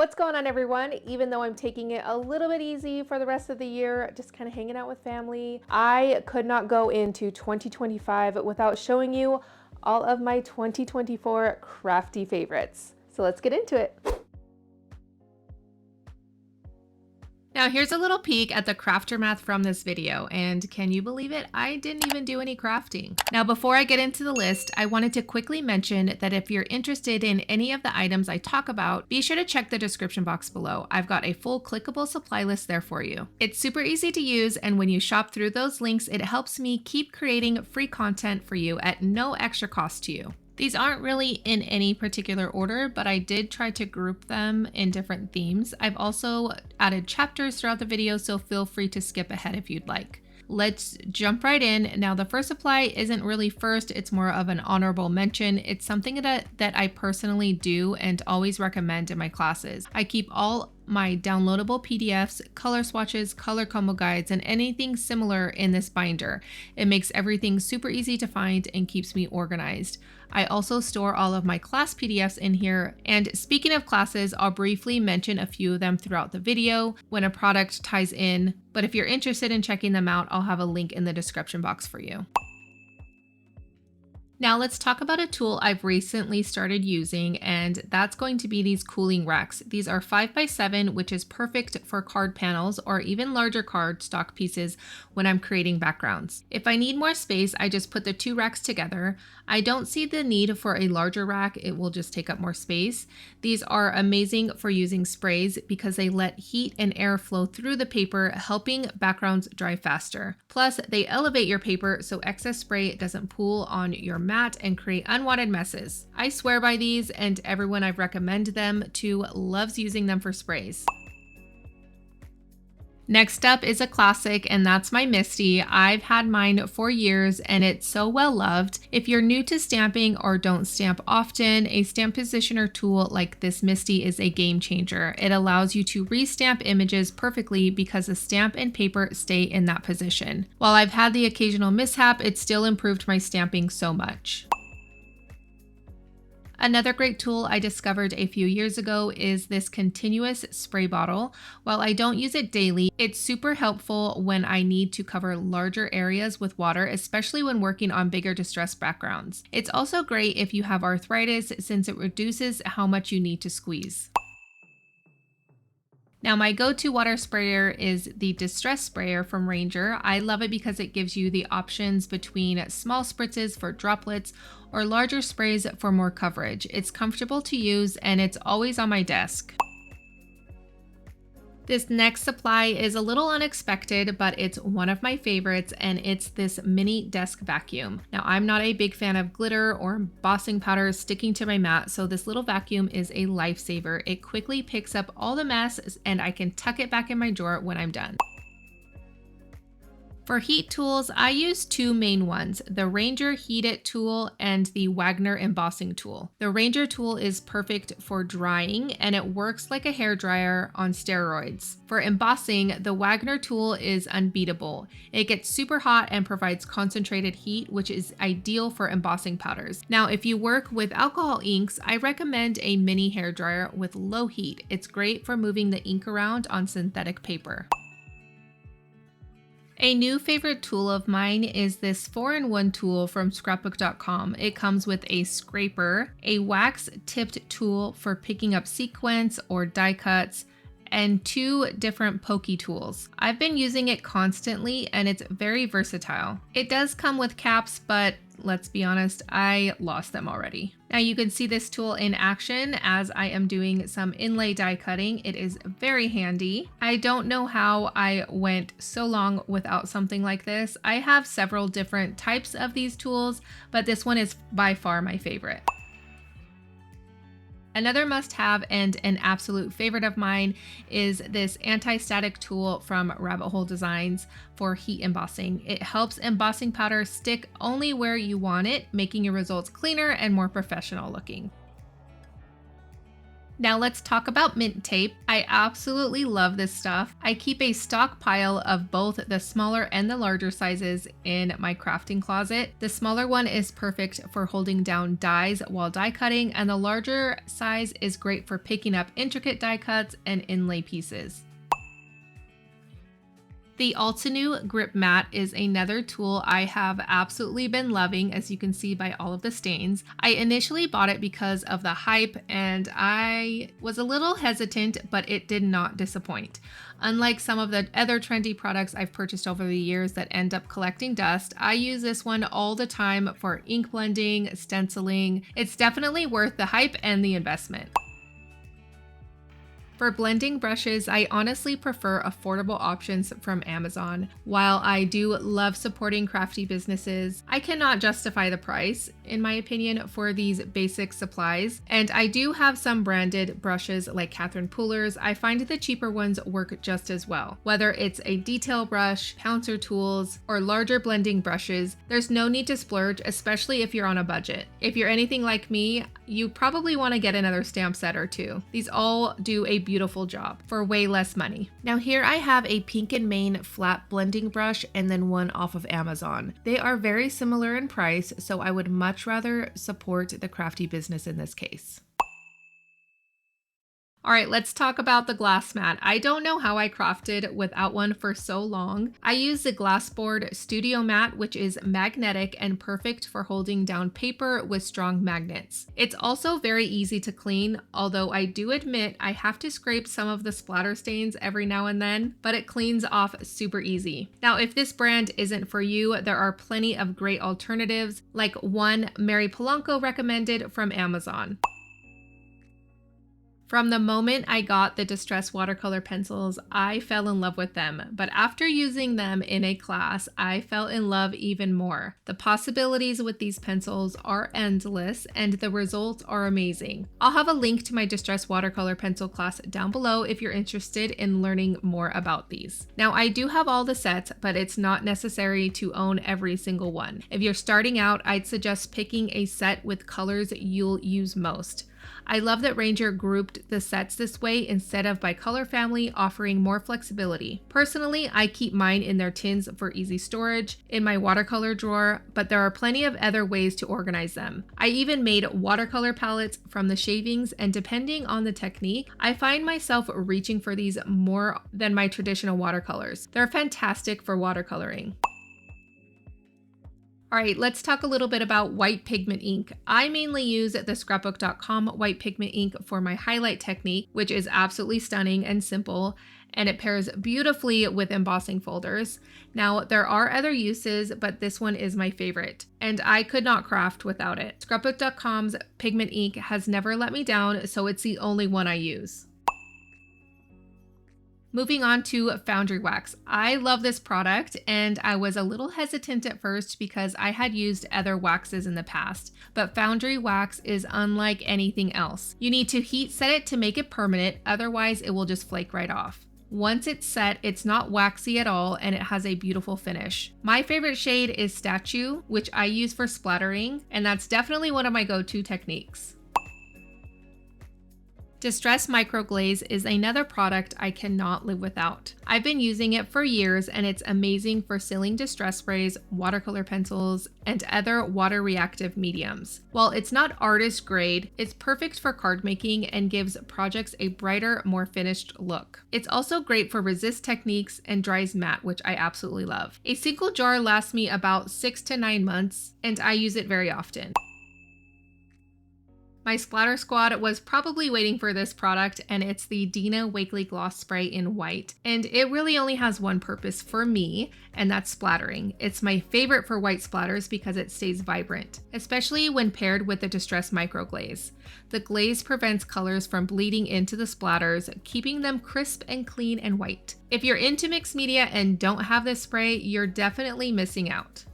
What's going on, everyone? Even though I'm taking it a little bit easy for the rest of the year, just kind of hanging out with family, I could not go into 2025 without showing you all of my 2024 crafty favorites. So let's get into it. Now here's a little peek at the crafter math from this video, and can you believe it? I didn't even do any crafting. Now before I get into the list, I wanted to quickly mention that if you're interested in any of the items I talk about, be sure to check the description box below. I've got a full clickable supply list there for you. It's super easy to use, and when you shop through those links, it helps me keep creating free content for you at no extra cost to you. These aren't really in any particular order, but I did try to group them in different themes. I've also added chapters throughout the video, so feel free to skip ahead if you'd like. Let's jump right in. Now, the first supply isn't really first, it's more of an honorable mention. It's something that I personally do and always recommend in my classes. I keep all my downloadable PDFs, color swatches, color combo guides, and anything similar in this binder. It makes everything super easy to find and keeps me organized. I also store all of my class PDFs in here, and speaking of classes, I'll briefly mention a few of them throughout the video when a product ties in, but if you're interested in checking them out, I'll have a link in the description box for you. Now let's talk about a tool I've recently started using, and that's going to be these cooling racks. These are 5x7, which is perfect for card panels or even larger cardstock pieces when I'm creating backgrounds. If I need more space, I just put the two racks together. I don't see the need for a larger rack, it will just take up more space. These are amazing for using sprays because they let heat and air flow through the paper, helping backgrounds dry faster. Plus, they elevate your paper so excess spray doesn't pool on your mat and create unwanted messes. I swear by these, and everyone I've recommended them to loves using them for sprays. Next up is a classic, and that's my Misty. I've had mine for years and it's so well loved. If you're new to stamping or don't stamp often, a stamp positioner tool like this Misty is a game changer. It allows you to restamp images perfectly because the stamp and paper stay in that position. While I've had the occasional mishap, it still improved my stamping so much. Another great tool I discovered a few years ago is this continuous spray bottle. While I don't use it daily, it's super helpful when I need to cover larger areas with water, especially when working on bigger distressed backgrounds. It's also great if you have arthritis since it reduces how much you need to squeeze. Now my go-to water sprayer is the Distress Sprayer from Ranger. I love it because it gives you the options between small spritzes for droplets or larger sprays for more coverage. It's comfortable to use and it's always on my desk. This next supply is a little unexpected, but it's one of my favorites, and it's this mini desk vacuum. Now, I'm not a big fan of glitter or embossing powder sticking to my mat, so this little vacuum is a lifesaver. It quickly picks up all the mess, and I can tuck it back in my drawer when I'm done. For heat tools, I use two main ones, the Ranger Heat It tool and the Wagner embossing tool. The Ranger tool is perfect for drying and it works like a hairdryer on steroids. For embossing, the Wagner tool is unbeatable. It gets super hot and provides concentrated heat, which is ideal for embossing powders. Now, if you work with alcohol inks, I recommend a mini hairdryer with low heat. It's great for moving the ink around on synthetic paper. A new favorite tool of mine is this 4-in-1 tool from Scrapbook.com. It comes with a scraper, a wax-tipped tool for picking up sequins or die cuts, and two different pokey tools. I've been using it constantly and it's very versatile. It does come with caps, but let's be honest, I lost them already. Now you can see this tool in action as I am doing some inlay die cutting. It is very handy. I don't know how I went so long without something like this. I have several different types of these tools, but this one is by far my favorite. Another must-have and an absolute favorite of mine is this AntiStatic Tool from Rabbit Hole Designs for heat embossing. It helps embossing powder stick only where you want it, making your results cleaner and more professional looking. Now let's talk about mint tape. I absolutely love this stuff. I keep a stockpile of both the smaller and the larger sizes in my crafting closet. The smaller one is perfect for holding down dies while die cutting, and the larger size is great for picking up intricate die cuts and inlay pieces. The Altin Grip Mat is another tool I have absolutely been loving, as you can see by all of the stains. I initially bought it because of the hype and I was a little hesitant, but it did not disappoint. Unlike some of the other trendy products I've purchased over the years that end up collecting dust, I use this one all the time for ink blending, stenciling. It's definitely worth the hype and the investment. For blending brushes, I honestly prefer affordable options from Amazon. While I do love supporting crafty businesses, I cannot justify the price, in my opinion, for these basic supplies. And I do have some branded brushes like Catherine Pooler's. I find the cheaper ones work just as well. Whether it's a detail brush, pouncer tools, or larger blending brushes, there's no need to splurge, especially if you're on a budget. If you're anything like me, you probably want to get another stamp set or two. These all do a beautiful job for way less money. Now here I have a Pink and Main flat blending brush and then one off of Amazon. They are very similar in price, so I would much rather support the crafty business in this case. All right, let's talk about the glass mat. I don't know how I crafted without one for so long. I use the Glassboard Studio Mat, which is magnetic and perfect for holding down paper with strong magnets. It's also very easy to clean, although I do admit I have to scrape some of the splatter stains every now and then, but it cleans off super easy. Now, if this brand isn't for you, there are plenty of great alternatives, like one Mary Polanco recommended from Amazon. From the moment I got the Distress watercolor pencils, I fell in love with them, but after using them in a class, I fell in love even more. The possibilities with these pencils are endless, and the results are amazing. I'll have a link to my Distress watercolor pencil class down below if you're interested in learning more about these. Now, I do have all the sets, but it's not necessary to own every single one. If you're starting out, I'd suggest picking a set with colors you'll use most. I love that Ranger grouped the sets this way instead of by color family, offering more flexibility. Personally, I keep mine in their tins for easy storage in my watercolor drawer, but there are plenty of other ways to organize them. I even made watercolor palettes from the shavings, and depending on the technique, I find myself reaching for these more than my traditional watercolors. They're fantastic for watercoloring. All right, let's talk a little bit about white pigment ink. I mainly use the Scrapbook.com white pigment ink for my highlight technique, which is absolutely stunning and simple, and it pairs beautifully with embossing folders. Now, there are other uses, but this one is my favorite, and I could not craft without it. Scrapbook.com's pigment ink has never let me down, so it's the only one I use. Moving on to Foundry Wax. I love this product, and I was a little hesitant at first because I had used other waxes in the past, but Foundry Wax is unlike anything else. You need to heat set it to make it permanent, otherwise it will just flake right off. Once it's set, it's not waxy at all, and it has a beautiful finish. My favorite shade is Statue, which I use for splattering, and that's definitely one of my go-to techniques. Distress Microglaze is another product I cannot live without. I've been using it for years, and it's amazing for sealing distress sprays, watercolor pencils, and other water reactive mediums. While it's not artist grade, it's perfect for card making and gives projects a brighter, more finished look. It's also great for resist techniques and dries matte, which I absolutely love. A single jar lasts me about 6 to 9 months, and I use it very often. My splatter squad was probably waiting for this product, and it's the Dina Wakley Gloss Spray in white. And it really only has one purpose for me, and that's splattering. It's my favorite for white splatters because it stays vibrant, especially when paired with the Distress Microglaze. The glaze prevents colors from bleeding into the splatters, keeping them crisp and clean and white. If you're into mixed media and don't have this spray, you're definitely missing out.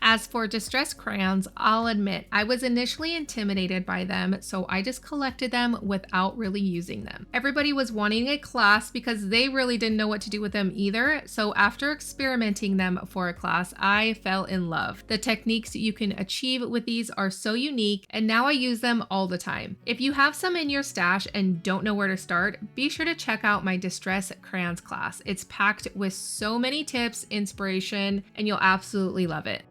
As for distress crayons, I'll admit I was initially intimidated by them, so I just collected them without really using them. Everybody was wanting a class because they really didn't know what to do with them either, so after experimenting them for a class, I fell in love. The techniques you can achieve with these are so unique, and now I use them all the time. If you have some in your stash and don't know where to start, be sure to check out my distress crayons class. It's packed with so many tips, inspiration, and you'll absolutely love it.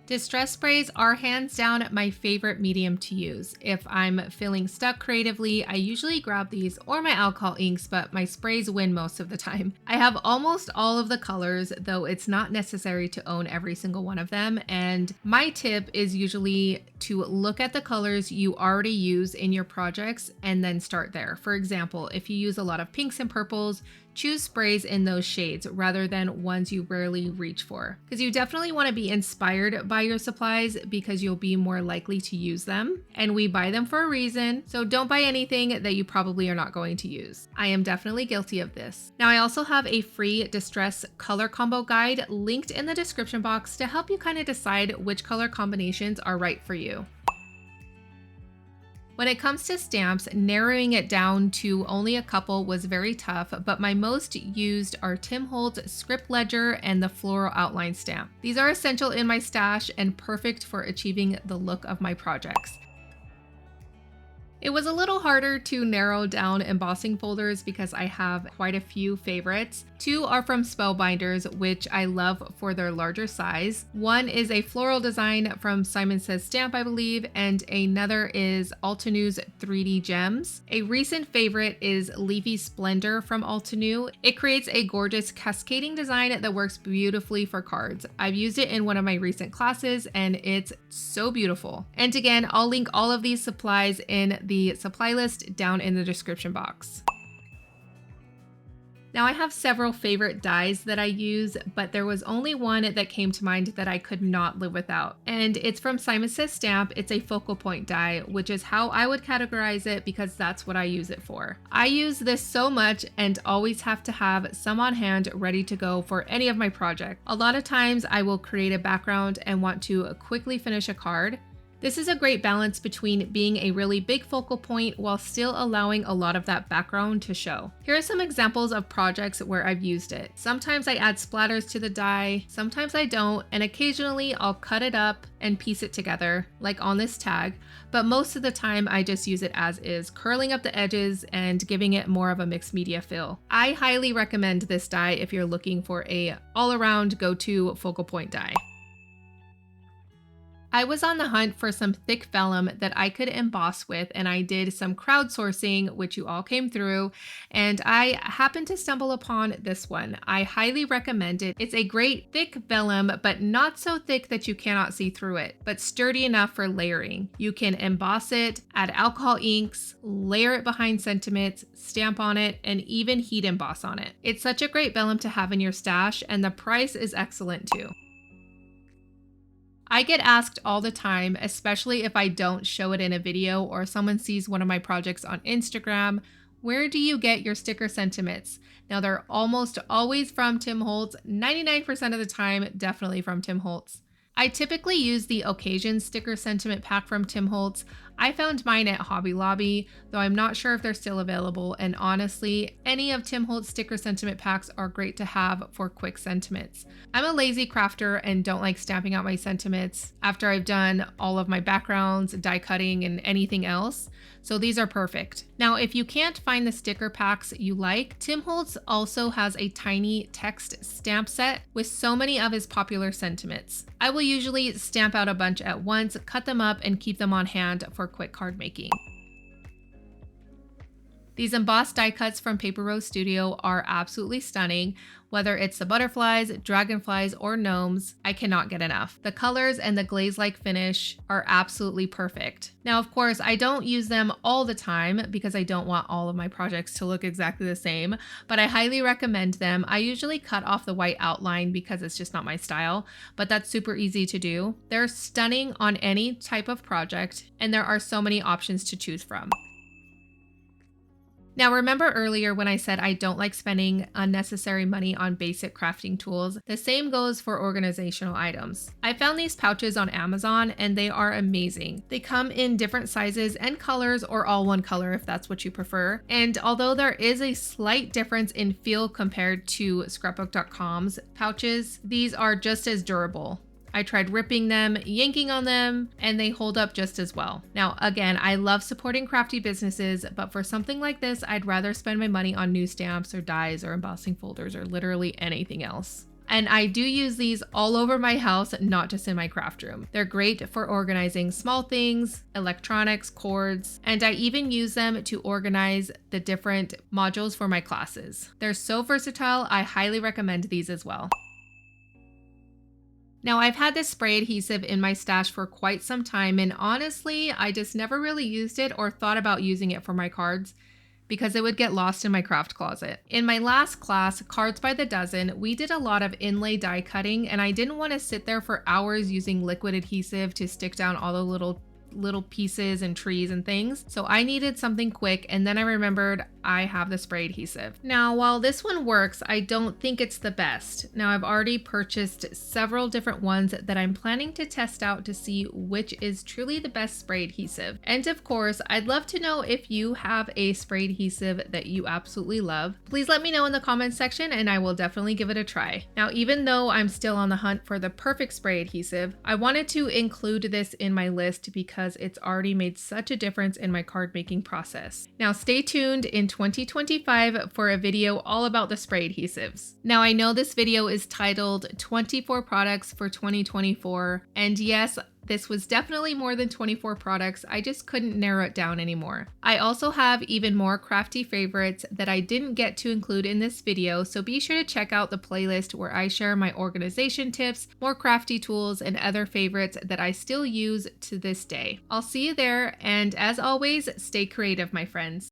Distress sprays are hands down my favorite medium to use. If I'm feeling stuck creatively, I usually grab these or my alcohol inks, but my sprays win most of the time. I have almost all of the colors, though it's not necessary to own every single one of them. And my tip is usually to look at the colors you already use in your projects and then start there. For example, if you use a lot of pinks and purples, choose sprays in those shades rather than ones you rarely reach for, because you definitely want to be inspired by your supplies because you'll be more likely to use them, and we buy them for a reason, so don't buy anything that you probably are not going to use. I am definitely guilty of this. Now I also have a free distress color combo guide linked in the description box to help you kind of decide which color combinations are right for you. When it comes to stamps, narrowing it down to only a couple was very tough, but my most used are Tim Holtz Script Ledger and the Floral Outline stamp. These are essential in my stash and perfect for achieving the look of my projects. It was a little harder to narrow down embossing folders because I have quite a few favorites. Two are from Spellbinders, which I love for their larger size. One is a floral design from Simon Says Stamp, I believe, and another is Alteneau's 3D Gems. A recent favorite is Leafy Splendor from Alteneau. It creates a gorgeous cascading design that works beautifully for cards. I've used it in one of my recent classes and it's so beautiful. And again, I'll link all of these supplies in the supply list down in the description box. Now I have several favorite dies that I use, but there was only one that came to mind that I could not live without. And it's from Simon Says Stamp. It's a focal point die, which is how I would categorize it because that's what I use it for. I use this so much and always have to have some on hand ready to go for any of my projects. A lot of times I will create a background and want to quickly finish a card. This is a great balance between being a really big focal point while still allowing a lot of that background to show. Here are some examples of projects where I've used it. Sometimes I add splatters to the die, sometimes I don't, and occasionally I'll cut it up and piece it together, like on this tag, but most of the time I just use it as is, curling up the edges and giving it more of a mixed media feel. I highly recommend this die if you're looking for a all-around go-to focal point die. I was on the hunt for some thick vellum that I could emboss with, and I did some crowdsourcing, which you all came through, and I happened to stumble upon this one. I highly recommend it. It's a great thick vellum, but not so thick that you cannot see through it, but sturdy enough for layering. You can emboss it, add alcohol inks, layer it behind sentiments, stamp on it, and even heat emboss on it. It's such a great vellum to have in your stash, and the price is excellent too. I get asked all the time, especially if I don't show it in a video or someone sees one of my projects on Instagram, where do you get your sticker sentiments? Now they're almost always from Tim Holtz, 99% of the time, definitely from Tim Holtz. I typically use the Occasion sticker sentiment pack from Tim Holtz. I found mine at Hobby Lobby, though I'm not sure if they're still available, and honestly, any of Tim Holtz sticker sentiment packs are great to have for quick sentiments. I'm a lazy crafter and don't like stamping out my sentiments after I've done all of my backgrounds, die cutting, and anything else, so these are perfect. Now, if you can't find the sticker packs you like, Tim Holtz also has a tiny text stamp set with so many of his popular sentiments. I will usually stamp out a bunch at once, cut them up, and keep them on hand for quick card making. These embossed die cuts from Paper Rose Studio are absolutely stunning. Whether it's the butterflies, dragonflies, or gnomes, I cannot get enough. The colors and the glaze-like finish are absolutely perfect. Now, of course, I don't use them all the time because I don't want all of my projects to look exactly the same, but I highly recommend them. I usually cut off the white outline because it's just not my style, but that's super easy to do. They're stunning on any type of project, and there are so many options to choose from. Now, remember earlier when I said I don't like spending unnecessary money on basic crafting tools? The same goes for organizational items. I found these pouches on Amazon and they are amazing. They come in different sizes and colors, or all one color if that's what you prefer. And although there is a slight difference in feel compared to Scrapbook.com's pouches, these are just as durable. I tried ripping them, yanking on them, and they hold up just as well. Now, again, I love supporting crafty businesses, but for something like this, I'd rather spend my money on new stamps or dies or embossing folders or literally anything else. And I do use these all over my house, not just in my craft room. They're great for organizing small things, electronics, cords, and I even use them to organize the different modules for my classes. They're so versatile, I highly recommend these as well. Now, I've had this spray adhesive in my stash for quite some time, and honestly, I just never really used it or thought about using it for my cards because it would get lost in my craft closet. In my last class, Cards by the Dozen, we did a lot of inlay die cutting, and I didn't want to sit there for hours using liquid adhesive to stick down all the little pieces and trees and things. So I needed something quick, and then I remembered I have the spray adhesive. Now, while this one works, I don't think it's the best. Now, I've already purchased several different ones that I'm planning to test out to see which is truly the best spray adhesive. And of course, I'd love to know if you have a spray adhesive that you absolutely love. Please let me know in the comments section and I will definitely give it a try. Now, even though I'm still on the hunt for the perfect spray adhesive, I wanted to include this in my list because it's already made such a difference in my card making process. Now, stay tuned in 2025 for a video all about the spray adhesives. Now, I know this video is titled 24 products for 2024, and yes, this was definitely more than 24 products. I just couldn't narrow it down anymore. I also have even more crafty favorites that I didn't get to include in this video, so be sure to check out the playlist where I share my organization tips, more crafty tools, and other favorites that I still use to this day. I'll see you there, and as always, stay creative, my friends.